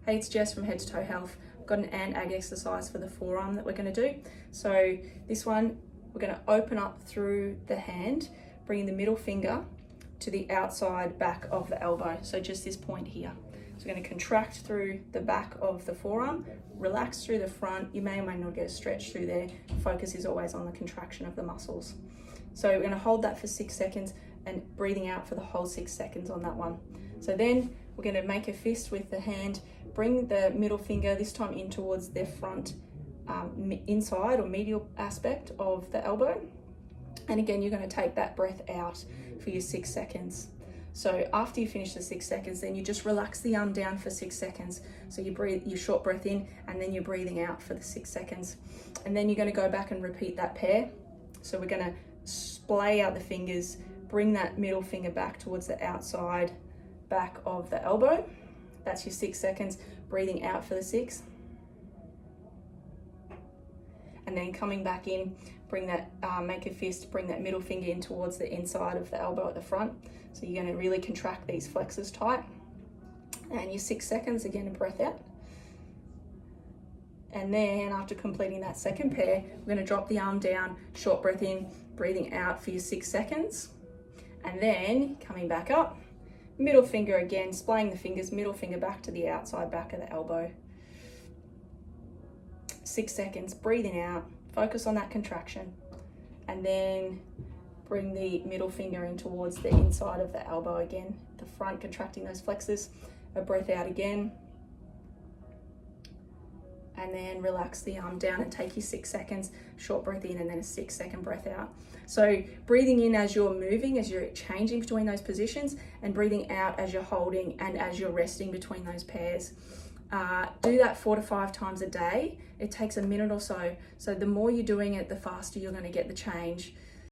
Hey, it's Jess from Head to Toe Health. I've got an ag exercise for the forearm that we're going to do. So this one, we're going to open up through the hand, bringing the middle finger to the outside back of the elbow. So just this point here. So we're going to contract through the back of the forearm, relax through the front. You may or may not get a stretch through there. Focus is always on the contraction of the muscles. So we're going to hold that for 6 seconds and breathing out for the whole 6 seconds on that one. So then we're going to make a fist with the hand, bring the middle finger this time in towards the front inside or medial aspect of the elbow. And again, you're going to take that breath out for your 6 seconds. So after you finish the 6 seconds, then you just relax the arm down for 6 seconds. So you breathe your short breath in and then you're breathing out for the 6 seconds. And then you're going to go back and repeat that pair. So we're going to splay out the fingers, bring that middle finger back towards the outside back of the elbow. That's your 6 seconds. Breathing out for the 6. And then coming back in, bring that, make a fist, bring that middle finger in towards the inside of the elbow at the front. So you're going to really contract these flexors tight. And your 6 seconds, again, a breath out. And then after completing that second pair, we're going to drop the arm down, short breath in, breathing out for your 6 seconds. And then coming back up, middle finger again, splaying the fingers, middle finger back to the outside back of the elbow. 6 seconds, breathing out, focus on that contraction. And then bring the middle finger in towards the inside of the elbow again, the front, contracting those flexors. A breath out again. And then relax the arm down and take your 6 seconds, short breath in and then a 6 second breath out. So breathing in as you're moving, as you're changing between those positions, and breathing out as you're holding and as you're resting between those pairs. Do that 4 to 5 times a day. It takes a minute or so. So the more you're doing it, the faster you're going to get the change.